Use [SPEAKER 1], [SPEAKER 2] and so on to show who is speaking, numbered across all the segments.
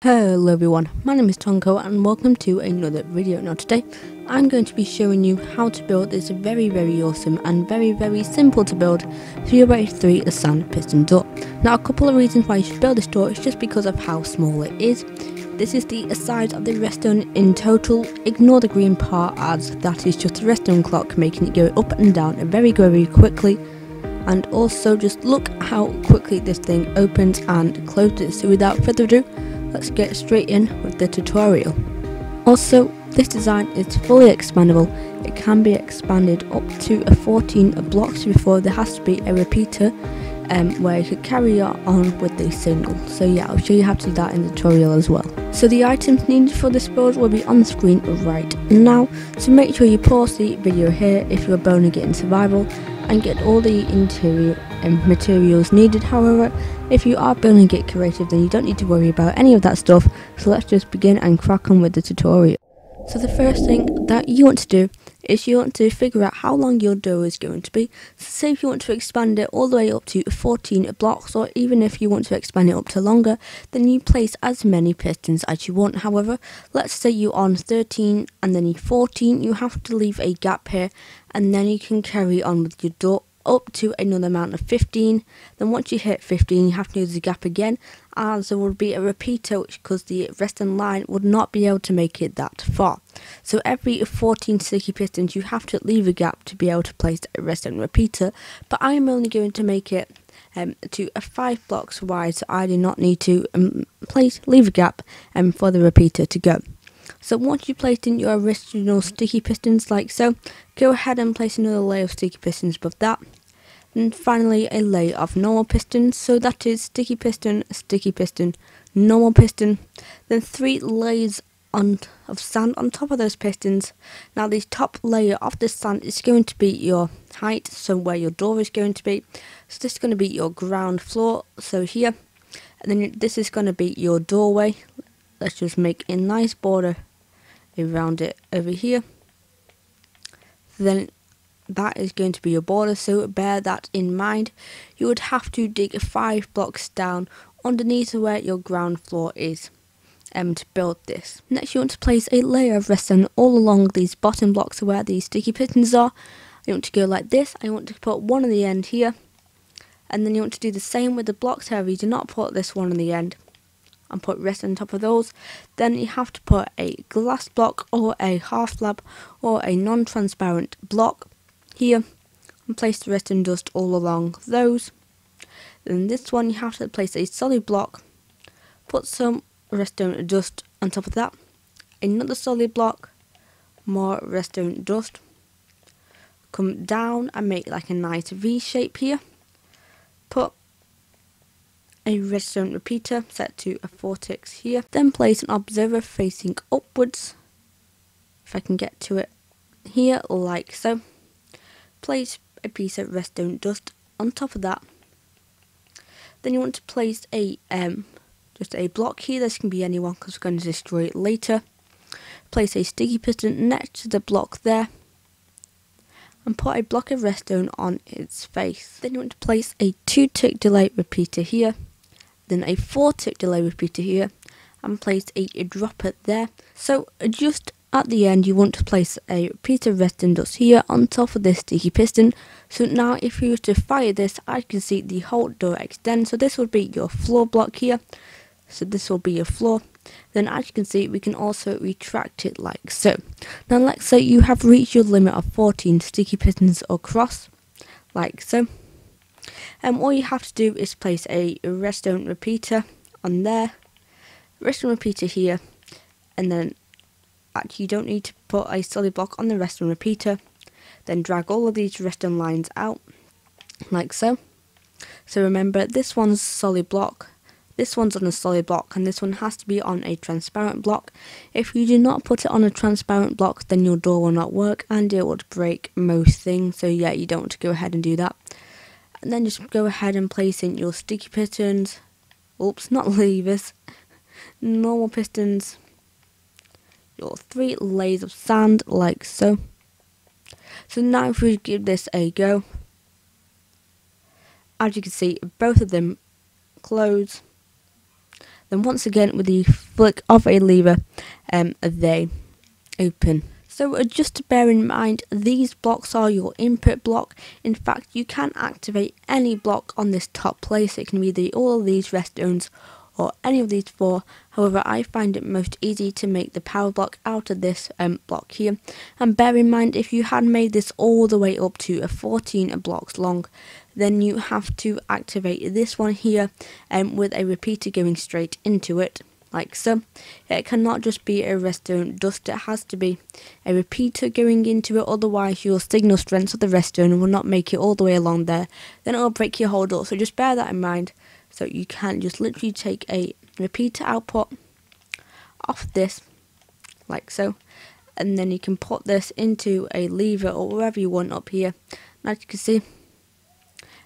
[SPEAKER 1] Hello everyone, my name is Tomco and welcome to another video. Now today I'm going to be showing you how to build this very awesome and very simple to build 3x3 sand piston door. Now a couple of reasons why you should build this door is just because of how small it is. This is the size of the redstone in total. Ignore the green part as that is just the redstone clock making it go up and down very quickly. And also just look how quickly this thing opens and closes. So without further ado, let's get straight in with the tutorial. Also, this design is fully expandable. It can be expanded up to 14 blocks before there has to be a repeater where you could carry on with the signal. So yeah, I'll show you how to do that in the tutorial as well. So the items needed for this build will be on the screen right now. So make sure you pause the video here if you're boning it in survival and get all the interior materials needed. However, if you are building it creative, then you don't need to worry about any of that stuff. So let's just begin and crack on with the tutorial. So the first thing that you want to do is you want to figure out how long your door is going to be. So say if you want to expand it all the way up to 14 blocks, or even if you want to expand it up to longer, then you place as many pistons as you want. However, let's say you're on 13 and then you're 14, you have to leave a gap here and then you can carry on with your door up to another amount of 15. Then once you hit 15, you have to use the gap again, as there would be a repeater because the resting line would not be able to make it that far. So every 14 sticky pistons you have to leave a gap to be able to place a resting repeater, but I am only going to make it to 5 blocks wide, so I do not need to leave a gap for the repeater to go. So once you placed in your original sticky pistons like so, go ahead and place another layer of sticky pistons above that. And finally a layer of normal pistons, so that is sticky piston, normal piston. Then 3 layers of sand on top of those pistons. Now the top layer of the sand is going to be your height, so where your door is going to be. So this is going to be your ground floor, so here. And then this is going to be your doorway. Let's just make a nice border around it over here. Then that is going to be your border, so bear that in mind. You would have to dig 5 blocks down underneath where your ground floor is to build this. Next you want to place a layer of redstone all along these bottom blocks where these sticky pistons are. You want to go like this. I want to put one on the end here, and then you want to do the same with the blocks. However, you do not put this one on the end and put rest on top of those. Then you have to put a glass block or a half slab or a non-transparent block here and place the redstone dust all along those. Then this one you have to place a solid block, put some redstone dust on top of that, another solid block, more redstone dust, come down and make like a nice V shape here, put a redstone repeater set to a 4 ticks here, then place an observer facing upwards, if I can get to it here like so. Place a piece of redstone dust on top of that. Then you want to place a just a block here. This can be anyone because we're going to destroy it later. Place a sticky piston next to the block there and put a block of redstone on its face. Then you want to place a 2-tick delay repeater here, then a 4-tick delay repeater here, and place a dropper there. So just at the end you want to place a repeater of redstone dust here on top of this sticky piston. So now if you were to fire this, I can see the whole door extend. So this would be your floor block here. So this will be your floor. Then as you can see, we can also retract it like so. Now let's say you have reached your limit of 14 sticky pistons across, like so. All you have to do is place a redstone repeater on there, redstone repeater here, and then actually you don't need to put a solid block on the redstone repeater. Then drag all of these redstone lines out, like so. So remember, this one's solid block, this one's on a solid block, and this one has to be on a transparent block. If you do not put it on a transparent block, then your door will not work and it would break most things. So yeah, you don't want to go ahead and do that. And then just go ahead and place in your sticky pistons, oops, not levers, normal pistons, your 3 layers of sand like so. So now if we give this a go, as you can see both of them close. Then once again with the flick of a lever, they open. So just to bear in mind, these blocks are your input block. In fact, you can activate any block on this top place. It can be all of these redstones or any of these four. However, I find it most easy to make the power block out of this block here. And bear in mind, if you had made this all the way up to 14 blocks long, then you have to activate this one here with a repeater going straight into it, like so. It cannot just be a redstone dust, it has to be a repeater going into it, otherwise your signal strength of the redstone will not make it all the way along there, then it will break your whole door. So just bear that in mind. So you can just literally take a repeater output off this, like so, and then you can put this into a lever or wherever you want up here. And as you can see,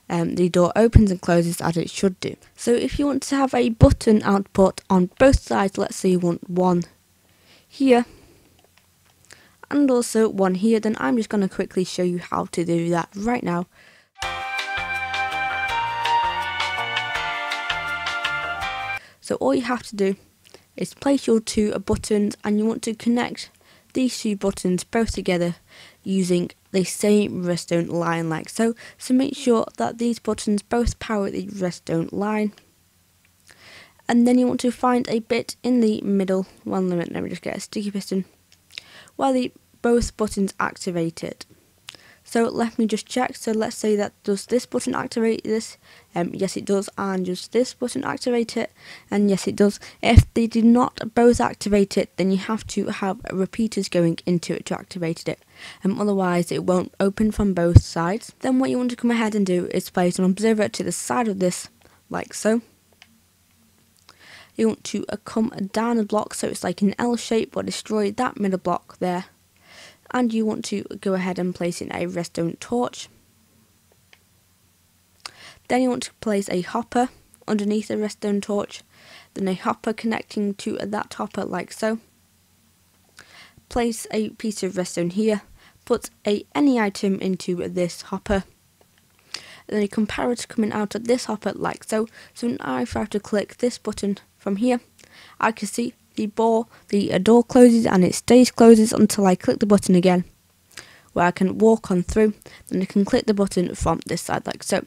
[SPEAKER 1] the door opens and closes as it should do. So if you want to have a button output on both sides, let's say you want one here and also one here, then I'm just going to quickly show you how to do that right now. So all you have to do is place your two buttons, and you want to connect these two buttons both together using the same redstone line, like so. So make sure that these buttons both power the redstone line, and then you want to find a bit in the middle. One minute, let me just get a sticky piston while both buttons activated. So let me just check. So let's say that does this button activate this? Yes it does. And does this button activate it? And yes it does. If they did not both activate it, then you have to have repeaters going into it to activate it. Otherwise it won't open from both sides. Then what you want to come ahead and do is place an observer to the side of this, like so. You want to come down a block so it's like an L shape, but destroy that middle block there. And you want to go ahead and place in a redstone torch. Then you want to place a hopper underneath the redstone torch, then a hopper connecting to that hopper, like so. Place a piece of redstone here, put any item into this hopper, and then a comparator coming out of this hopper, like so. So now if I have to click this button from here, I can see the door closes, and it stays closes until I click the button again, where I can walk on through. Then I can click the button from this side, like so.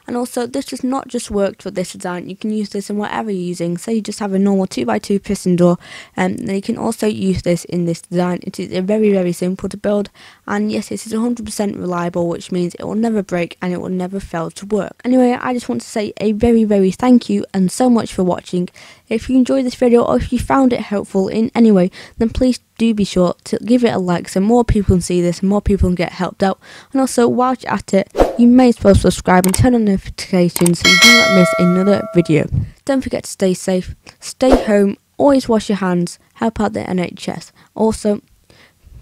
[SPEAKER 1] And also, this does not just work for this design, you can use this in whatever you're using. Say you just have a normal 2x2 piston door, and then you can also use this in this design. It is very simple to build, and yes, it is 100% reliable, which means it will never break and it will never fail to work. Anyway, I just want to say a very thank you and so much for watching. If you enjoyed this video, or if you found it helpful in any way, then please do be sure to give it a like so more people can see this and more people can get helped out. And also, while you're at it, you may as well subscribe and turn on notifications so you do not miss another video. Don't forget to stay safe, stay home, always wash your hands, help out the NHS. Also,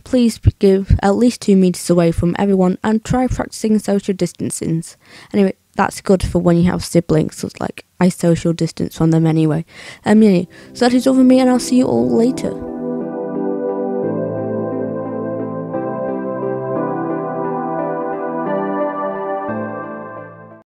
[SPEAKER 1] please give at least 2 meters away from everyone and try practicing social distancing. Anyway, that's good for when you have siblings, so it's like I social distance from them anyway. So that is all from me, and I'll see you all later.